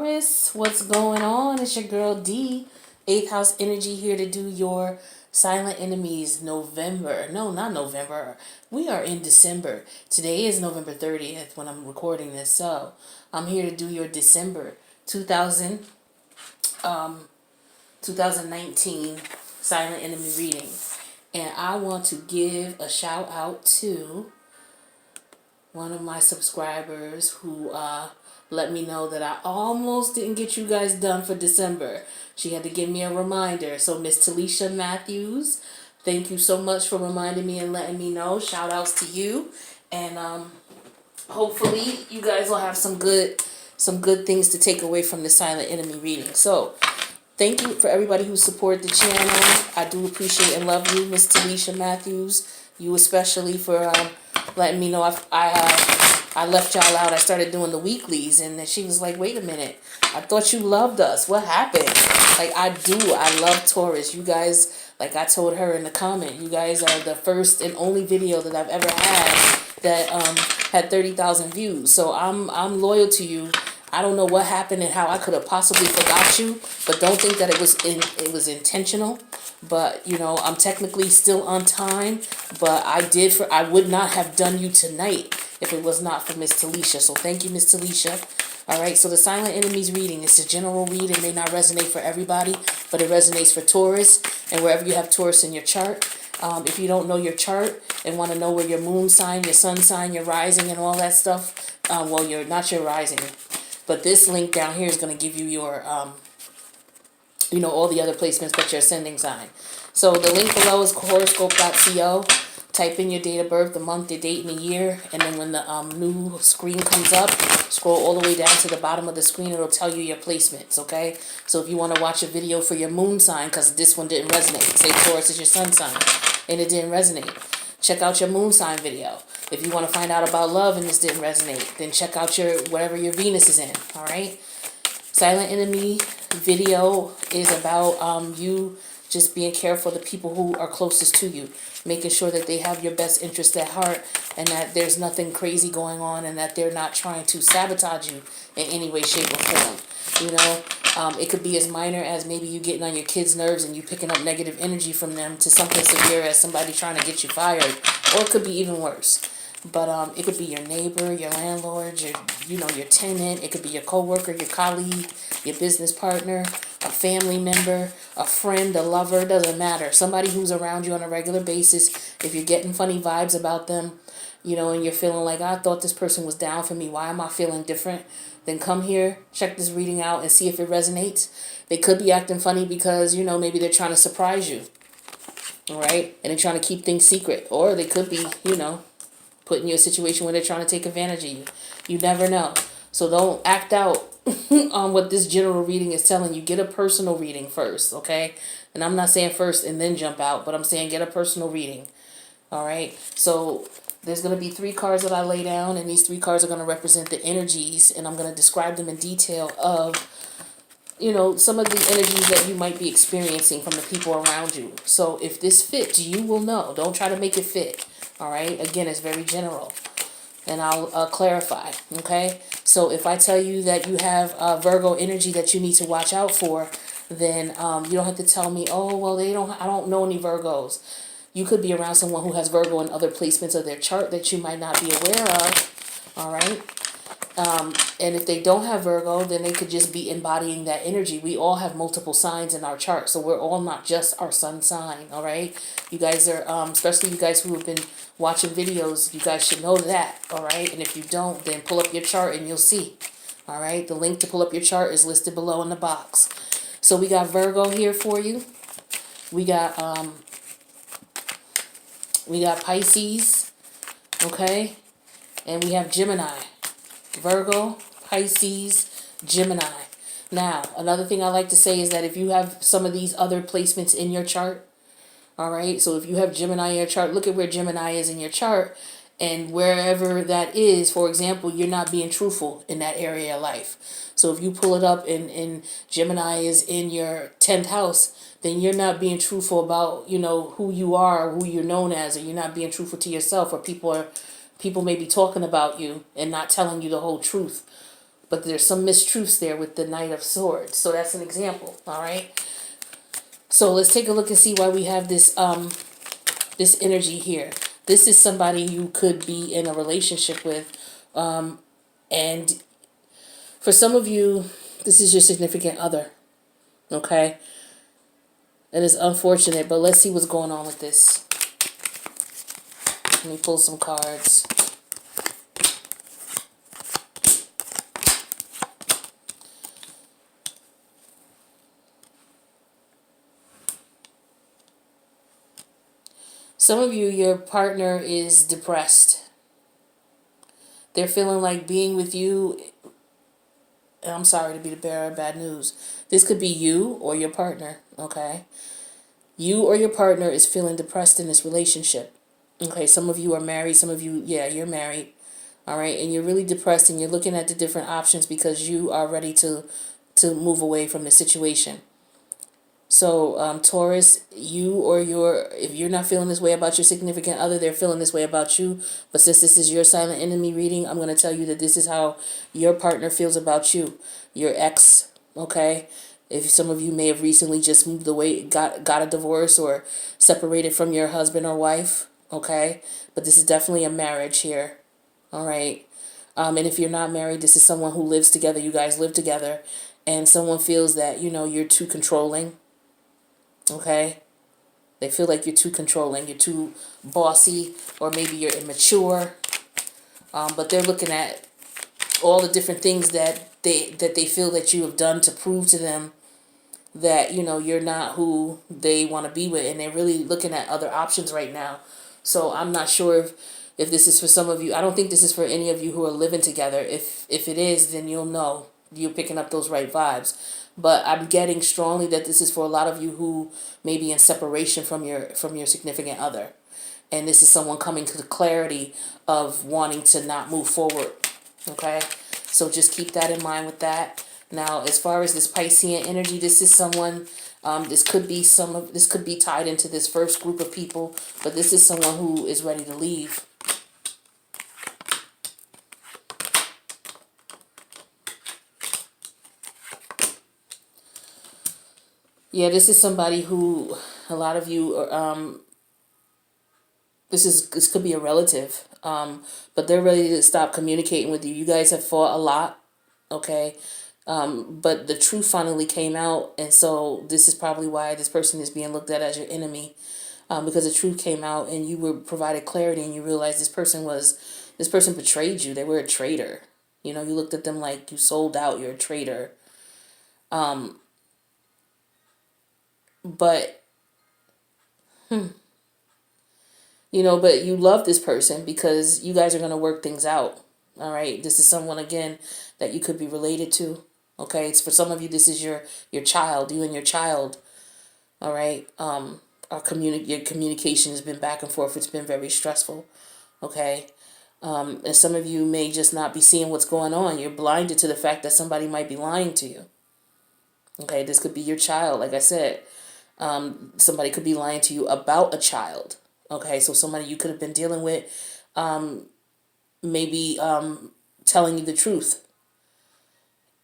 Taurus, what's going on? It's your girl D, 8th house energy, here to do your silent enemies November. No, not November. We are in December. Today is November 30th when I'm recording this. So I'm here to do your December 2019 silent enemy reading. And I want to give a shout out to one of my subscribers who let me know that I almost didn't get you guys done for December. She had to give me a reminder. So Miss Talisha Matthews, thank you so much for reminding me and letting me know. Shout outs to you. And hopefully you guys will have some good things to take away from the silent enemy reading. So thank you for everybody who supported the channel. I do appreciate and love you, Miss Talisha Matthews. You especially for letting me know I left y'all out. I started doing the weeklies, and then she was like, wait a minute. I thought you loved us. What happened? Like, I do. I love Taurus. You guys, like I told her in the comment, you guys are the first and only video that I've ever had that had 30,000 views. So I'm loyal to you. I don't know what happened and how I could have possibly forgot you, but don't think that it was intentional. But you know, I'm technically still on time, but I would not have done you tonight if it was not for Miss Talisha. So thank you, Miss Talisha. All right, so the silent enemies reading, it's a general read. It may not resonate for everybody, but it resonates for Taurus and wherever you have Taurus in your chart. If you don't know your chart and want to know where your moon sign, your sun sign, your rising and all that stuff, well, you're not your rising, but this link down here is going to give you your you know, all the other placements but your ascending sign. So the link below is horoscope.co. Type in your date of birth, the month, the date, and the year, and then when the new screen comes up, scroll all the way down to the bottom of the screen. It'll tell you your placements, okay? So if you want to watch a video for your moon sign, because this one didn't resonate, say Taurus is your sun sign, and it didn't resonate, check out your moon sign video. If you want to find out about love and this didn't resonate, then check out your whatever your Venus is in, all right? Silent enemy video is about you just being careful of the people who are closest to you, making sure that they have your best interest at heart and that there's nothing crazy going on and that they're not trying to sabotage you in any way, shape, or form. You know, it could be as minor as maybe you getting on your kids' nerves and you picking up negative energy from them to something severe as somebody trying to get you fired, or it could be even worse. But it could be your neighbor, your landlord, your tenant. It could be your coworker, your colleague, your business partner, a family member, a friend, a lover. Doesn't matter. Somebody who's around you on a regular basis. If you're getting funny vibes about them, you know, and you're feeling like, I thought this person was down for me. Why am I feeling different? Then come here, check this reading out, and see if it resonates. They could be acting funny because, you know, maybe they're trying to surprise you. All right, and they're trying to keep things secret, or they could be, you know, putting you in a situation where they're trying to take advantage of you. You never know. So don't act out on what this general reading is telling you. Get a personal reading first, okay? And I'm not saying first and then jump out, but I'm saying get a personal reading. All right? So there's going to be 3 cards that I lay down, and these 3 cards are going to represent the energies, and I'm going to describe them in detail of, you know, some of the energies that you might be experiencing from the people around you. So if this fits, you will know. Don't try to make it fit. All right. Again, it's very general, and I'll clarify. Okay. So if I tell you that you have Virgo energy that you need to watch out for, then you don't have to tell me, oh, well, I don't know any Virgos. You could be around someone who has Virgo in other placements of their chart that you might not be aware of. All right. And if they don't have Virgo, then they could just be embodying that energy. We all have multiple signs in our chart, so we're all not just our sun sign, all right? You guys are, especially you guys who have been watching videos, you guys should know that, all right? And if you don't, then pull up your chart and you'll see, all right? The link to pull up your chart is listed below in the box. So we got Virgo here for you. We got Pisces, okay? And we have Gemini. Virgo, Pisces, Gemini. Now, another thing I like to say is that if you have some of these other placements in your chart, all right, so if you have Gemini in your chart, look at where Gemini is in your chart, and wherever that is, for example, you're not being truthful in that area of life. So if you pull it up and Gemini is in your 10th house, then you're not being truthful about, you know, who you are, or who you're known as, or you're not being truthful to yourself, or people may be talking about you and not telling you the whole truth But there's some mistruths there with the Knight of Swords. So that's an example, all right? So let's take a look and see why we have this energy here. This is somebody you could be in a relationship with. And for some of you, this is your significant other, okay? And it's unfortunate, but let's see what's going on with this. Let me pull some cards. Some of you, your partner is depressed. They're feeling like being with you, and I'm sorry to be the bearer of bad news. This could be you or your partner, okay? You or your partner is feeling depressed in this relationship. Okay, some of you are married, some of you, yeah, you're married. All right, and you're really depressed and you're looking at the different options because you are ready to move away from the situation. So, Taurus, you or if you're not feeling this way about your significant other, they're feeling this way about you. But since this is your silent enemy reading, I'm going to tell you that this is how your partner feels about you, your ex, okay? If some of you may have recently just moved away, got a divorce or separated from your husband or wife, okay? But this is definitely a marriage here, all right? And if you're not married, this is someone who lives together. You guys live together, and someone feels that, you're too controlling. Okay? They feel like you're too controlling, you're too bossy, or maybe you're immature. But they're looking at all the different things that they feel that you have done to prove to them that, you're not who they want to be with. And they're really looking at other options right now. So I'm not sure if this is for some of you. I don't think this is for any of you who are living together. If it is, then you'll know you're picking up those right vibes. But I'm getting strongly that this is for a lot of you who may be in separation from your significant other. And this is someone coming to the clarity of wanting to not move forward. Okay? So just keep that in mind with that. Now, as far as this Piscean energy, this is someone, this could be tied into this first group of people, but this is someone who is ready to leave. Yeah, this is somebody who a lot of you this could be a relative, but they're ready to stop communicating with you. You guys have fought a lot, okay? But the truth finally came out, and so this is probably why this person is being looked at as your enemy, because the truth came out and you were provided clarity and you realized this person betrayed you. They were a traitor. You looked at them like you sold out. You're a traitor. But but you love this person because you guys are going to work things out. All right. This is someone, again, that you could be related to. Okay. It's for some of you, this is your child, you and your child. All right. Your communication has been back and forth. It's been very stressful. Okay. And some of you may just not be seeing what's going on. You're blinded to the fact that somebody might be lying to you. Okay. This could be your child. Like I said, somebody could be lying to you about a child. Okay, so somebody you could have been dealing with maybe telling you the truth.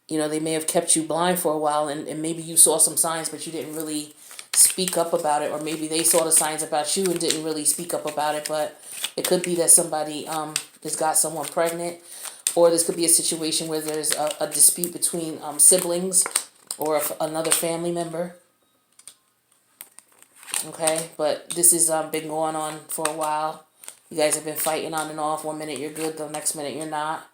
They may have kept you blind for a while, and maybe you saw some signs, but you didn't really speak up about it, or maybe they saw the signs about you and didn't really speak up about it. But it could be that somebody has got someone pregnant, or this could be a situation where there's a dispute between siblings or another family member. Okay, but this has been going on for a while. You guys have been fighting on and off. 1 minute you're good, the next minute you're not.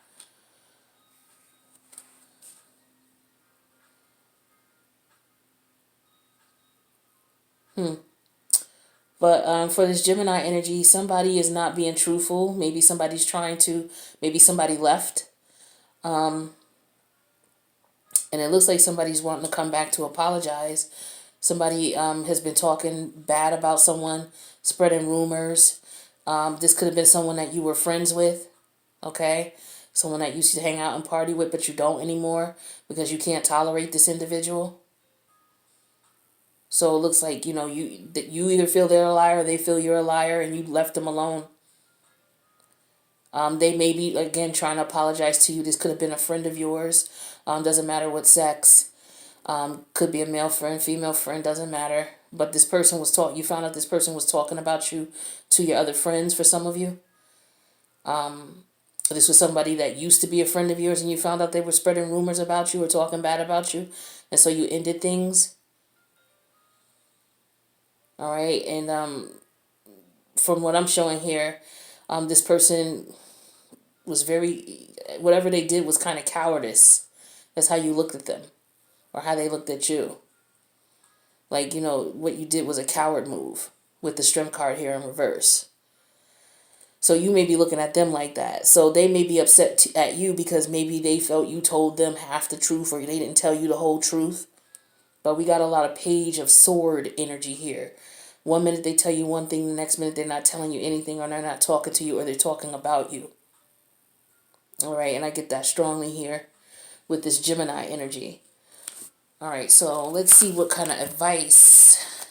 But for this Gemini energy, somebody is not being truthful. Maybe somebody's trying to. Maybe somebody left. And it looks like somebody's wanting to come back to apologize. Somebody has been talking bad about someone, spreading rumors. This could have been someone that you were friends with, okay? Someone that you used to hang out and party with, but you don't anymore because you can't tolerate this individual. So it looks like, you either feel they're a liar or they feel you're a liar and you left them alone. They may be, again, trying to apologize to you. This could have been a friend of yours. Doesn't matter what sex. Could be a male friend, female friend, doesn't matter. But this person was you found out this person was talking about you to your other friends for some of you. This was somebody that used to be a friend of yours and you found out they were spreading rumors about you or talking bad about you. And so you ended things. All right. And from what I'm showing here, this person was whatever they did was kind of cowardice. That's how you looked at them or how they looked at you. Like, what you did was a coward move with the strength card here in reverse. So you may be looking at them like that. So they may be upset at you because maybe they felt you told them half the truth or they didn't tell you the whole truth. But we got a lot of Page of Sword energy here. One minute they tell you one thing, the next minute they're not telling you anything, or they're not talking to you, or they're talking about you. All right, and I get that strongly here with this Gemini energy. All right, so let's see what kind of advice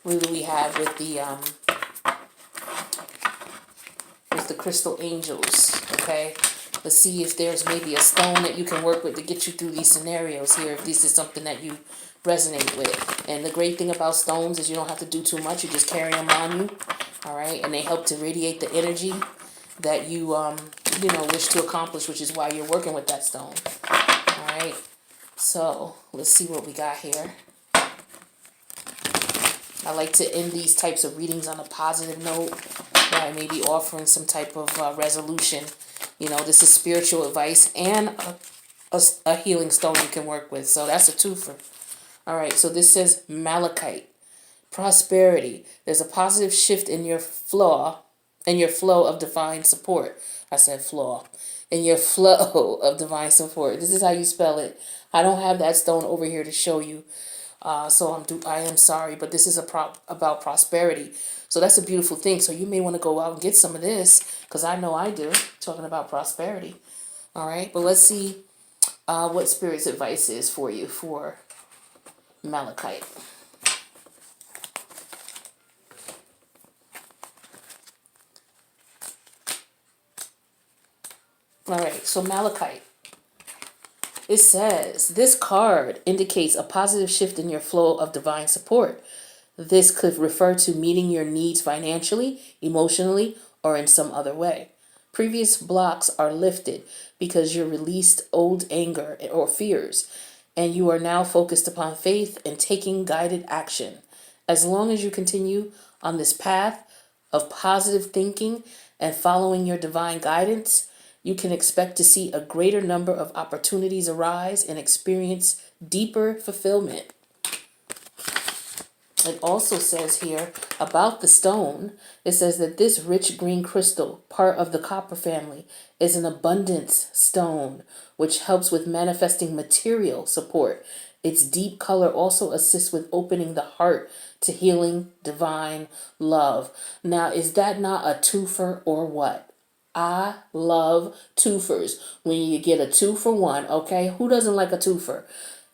we have with the crystal angels. Okay, let's see if there's maybe a stone that you can work with to get you through these scenarios here, if this is something that you resonate with. And the great thing about stones is you don't have to do too much. You just carry them on you. All right, and they help to radiate the energy that you wish to accomplish, which is why you're working with that stone. All right, so let's see what we got here. I like to end these types of readings on a positive note, by maybe offering some type of resolution. This is spiritual advice and a healing stone you can work with. So that's a twofer. All right, so this says Malachite. Prosperity. There's a positive shift in your flow of divine support. I said flaw. In your flow of divine support. This is how you spell it. I don't have that stone over here to show you. So I am sorry, but this is about prosperity. So that's a beautiful thing. So you may want to go out and get some of this, because I know I do, talking about prosperity. All right, but let's see what Spirit's advice is for you for Malachite. All right, so Malachite. It says, this card indicates a positive shift in your flow of divine support. This could refer to meeting your needs financially, emotionally, or in some other way. Previous blocks are lifted because you released old anger or fears, and you are now focused upon faith and taking guided action. As long as you continue on this path of positive thinking and following your divine guidance, you can expect to see a greater number of opportunities arise and experience deeper fulfillment. It also says here about the stone, it says that this rich green crystal, part of the copper family, is an abundance stone, which helps with manifesting material support. Its deep color also assists with opening the heart to healing divine love. Now, is that not a twofer or what? I love twofers. When you get a 2-for-1, okay? Who doesn't like a twofer?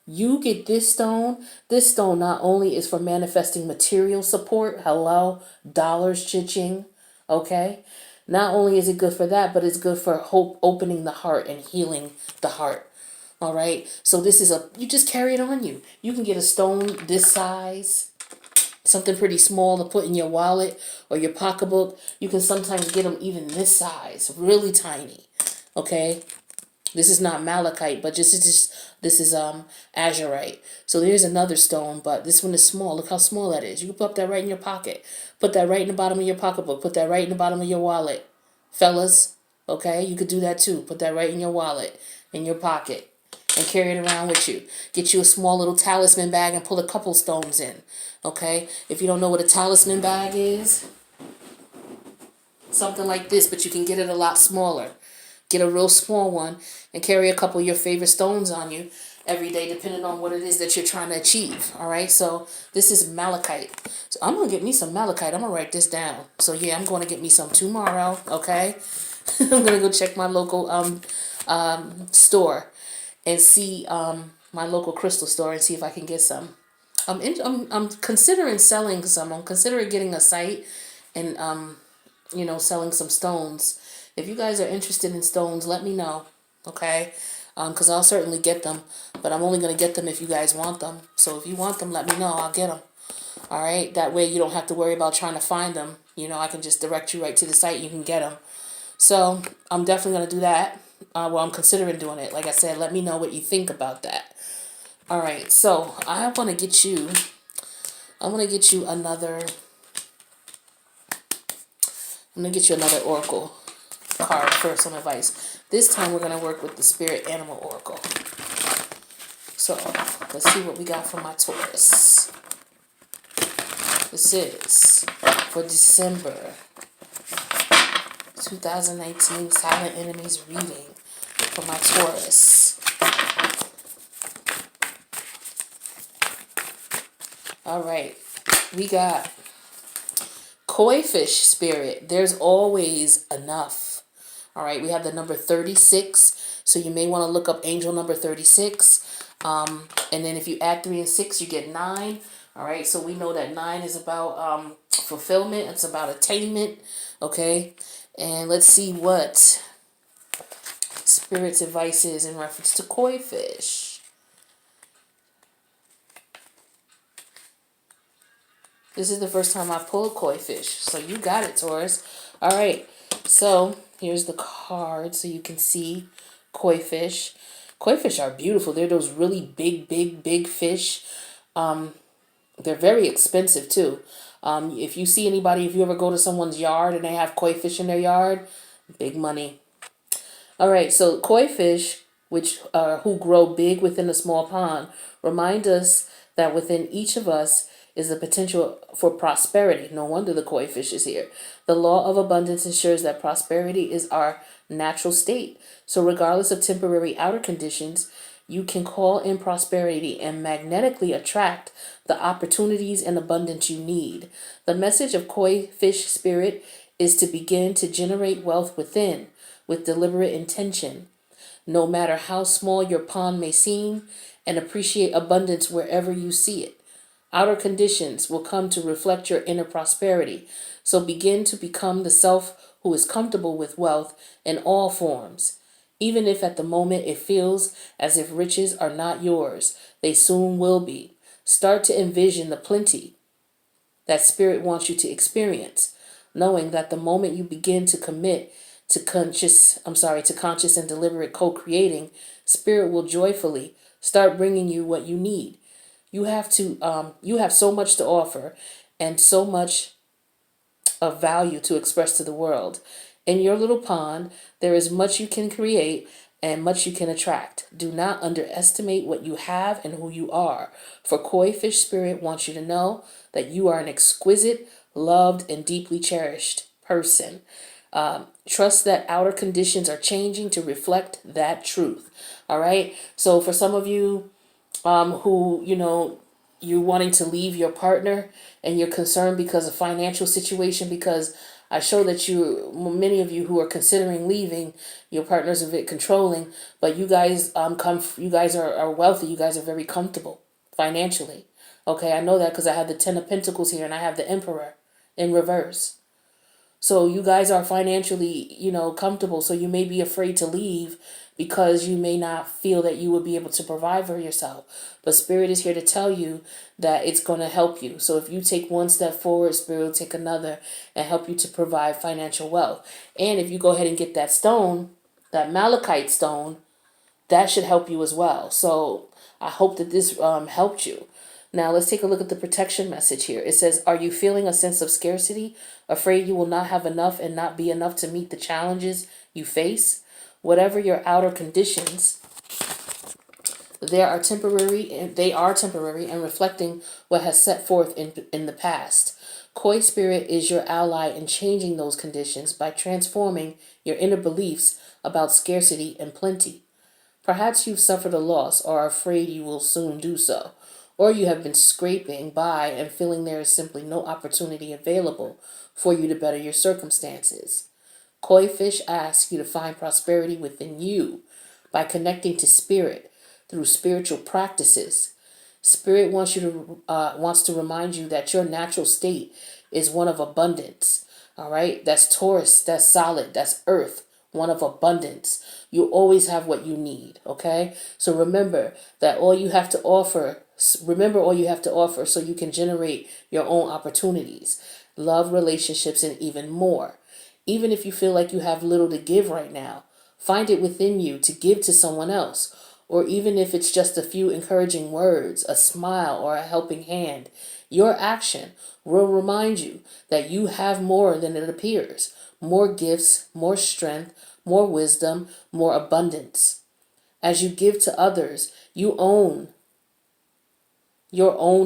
You get this stone. This stone not only is for manifesting material support, hello, dollars, cha-ching, okay? Not only is it good for that, but it's good for hope, opening the heart and healing the heart. All right? So this is you just carry it on you. You can get a stone this size, something pretty small to put in your wallet or your pocketbook. You can sometimes get them even this size, really tiny, okay? This is not malachite, but this is azurite. So there's another stone, but this one is small. Look how small that is. You can put that right in your pocket. Put that right in the bottom of your pocketbook. Put that right in the bottom of your wallet. Fellas, okay? You could do that too. Put that right in your wallet, in your pocket, and carry it around with you. Get you a small little talisman bag and pull a couple stones in, okay? If you don't know what a talisman bag is, something like this, but you can get it a lot smaller. Get a real small one and carry a couple of your favorite stones on you every day, depending on what it is that you're trying to achieve. All right, so this is malachite. So I'm going to get me some malachite. I'm going to write this down. So yeah, I'm going to get me some tomorrow, okay? I'm going to go check my local store and see my local crystal store and see if I can get some. I'm considering selling some. I'm considering getting a site and selling some stones. If you guys are interested in stones, let me know, okay? Because I'll certainly get them, but I'm only going to get them if you guys want them. So if you want them, let me know. I'll get them. All right? That way you don't have to worry about trying to find them. I can just direct you right to the site. You can get them. So I'm definitely going to do that. Well, I'm considering doing it. Like I said, let me know what you think about that. All right, so I want to get you another. I'm going to get you another oracle card for some advice. This time we're going to work with the Spirit Animal Oracle. So let's see what we got from my Taurus. This is for December 2019 Silent Enemies reading for my Taurus. All right, we got Koi fish spirit. There's always enough. All right, we have the number 36, so you may want to look up angel number 36. And then if you add 3 and 6, you get 9. All right, so we know that 9 is about fulfillment. It's about attainment. Okay, and let's see what Spirit's advice is in reference to koi fish. This is the first time I've pulled koi fish, so you got it, Taurus. All right, so here's the card so you can see koi fish. Koi fish are beautiful. They're those really big fish. They're very expensive too. If you see anybody, if you ever go to someone's yard and they have koi fish in their yard, big money. All right, so koi fish, who grow big within a small pond, remind us that within each of us is the potential for prosperity. No wonder the koi fish is here. The law of abundance ensures that prosperity is our natural state. So regardless of temporary outer conditions, you can call in prosperity and magnetically attract the opportunities and abundance you need. The message of koi fish spirit is to begin to generate wealth within with deliberate intention, no matter how small your pond may seem, and appreciate abundance wherever you see it. Outer conditions will come to reflect your inner prosperity, so begin to become the self who is comfortable with wealth in all forms. Even if at the moment it feels as if riches are not yours, they soon will be. Start to envision the plenty that Spirit wants you to experience, knowing that the moment you begin to commit to conscious and deliberate co-creating, Spirit will joyfully start bringing you what you need. You have so much to offer and so much of value to express to the world. In your little pond, there is much you can create and much you can attract. Do not underestimate what you have and who you are. For koi fish spirit wants you to know that you are an exquisite, loved, and deeply cherished person. Trust that outer conditions are changing to reflect that truth. All right. So for some of you who, you're wanting to leave your partner and you're concerned because of financial situation, because I show that many of you who are considering leaving, your partner's a bit controlling, but you guys you guys are wealthy. You guys are very comfortable financially. Okay, I know that because I have the 10 of Pentacles here and I have the Emperor in reverse. So you guys are financially, comfortable. So you may be afraid to leave because you may not feel that you would be able to provide for yourself. But Spirit is here to tell you that it's going to help you. So if you take one step forward, Spirit will take another and help you to provide financial wealth. And if you go ahead and get that stone, that malachite stone, that should help you as well. So I hope that this helped you. Now let's take a look at the protection message here. It says, are you feeling a sense of scarcity? Afraid you will not have enough and not be enough to meet the challenges you face? Whatever your outer conditions, they are temporary and reflecting what has set forth in the past. Koi spirit is your ally in changing those conditions by transforming your inner beliefs about scarcity and plenty. Perhaps you've suffered a loss or are afraid you will soon do so. Or you have been scraping by and feeling there is simply no opportunity available for you to better your circumstances. Koi fish asks you to find prosperity within you by connecting to Spirit through spiritual practices. Spirit wants to remind you that your natural state is one of abundance. All right. That's Taurus. That's solid. That's earth. One of abundance. You always have what you need. Okay. So remember that all you have to offer. Remember all you have to offer so you can generate your own opportunities, love, relationships, and even more. Even if you feel like you have little to give right now, find it within you to give to someone else. Or even if it's just a few encouraging words, a smile, or a helping hand, your action will remind you that you have more than it appears. More gifts, more strength, more wisdom, more abundance. As you give to others, your own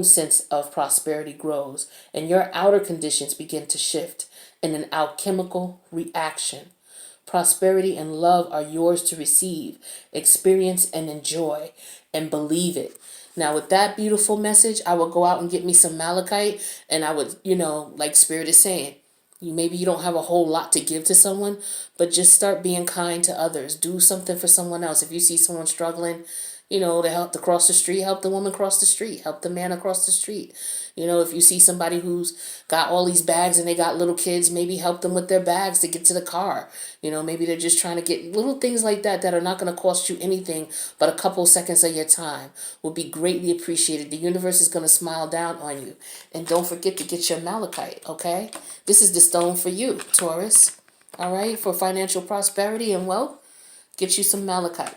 sense of prosperity grows and your outer conditions begin to shift in an alchemical reaction. Prosperity and love are yours to receive, experience, and enjoy, and believe it. Now, with that beautiful message, I will go out and get me some malachite, and I would, like Spirit is saying, maybe you don't have a whole lot to give to someone, but just start being kind to others. Do something for someone else. If you see someone struggling, to help to cross the street, help the woman cross the street, help the man across the street. If you see somebody who's got all these bags and they got little kids, maybe help them with their bags to get to the car. Maybe they're just trying to get little things like that are not going to cost you anything but a couple seconds of your time will be greatly appreciated. The universe is going to smile down on you. And don't forget to get your malachite, okay? This is the stone for you, Taurus. All right? For financial prosperity and wealth, get you some malachite.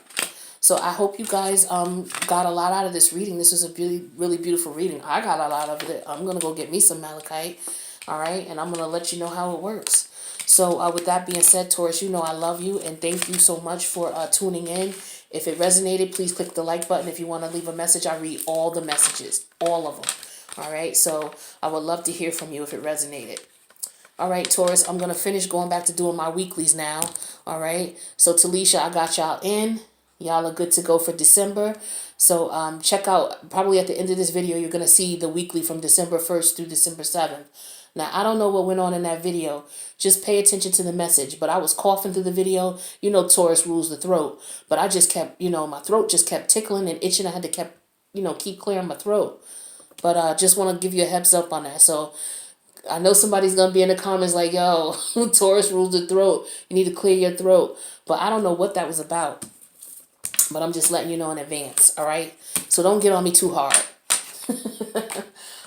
So I hope you guys got a lot out of this reading. This is a really, really beautiful reading. I got a lot of it. I'm going to go get me some malachite. All right? And I'm going to let you know how it works. So with that being said, Taurus, I love you. And thank you so much for tuning in. If it resonated, please click the like button. If you want to leave a message, I read all the messages. All of them. All right? So I would love to hear from you if it resonated. All right, Taurus, I'm going to finish going back to doing my weeklies now. All right. So, Talisha, I got y'all in. Y'all are good to go for December. So, check out, probably at the end of this video, you're going to see the weekly from December 1st through December 7th. Now, I don't know what went on in that video. Just pay attention to the message. But I was coughing through the video. Taurus rules the throat. But I just kept, my throat just kept tickling and itching. I had to keep clearing my throat. But I just want to give you a heads up on that. So, I know somebody's going to be in the comments like, yo, Taurus rules the throat. You need to clear your throat. But I don't know what that was about. But I'm just letting you know in advance, all right? So don't get on me too hard.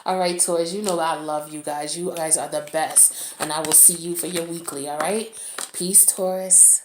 All right, Taurus, I love you guys. You guys are the best. And I will see you for your weekly, all right? Peace, Taurus.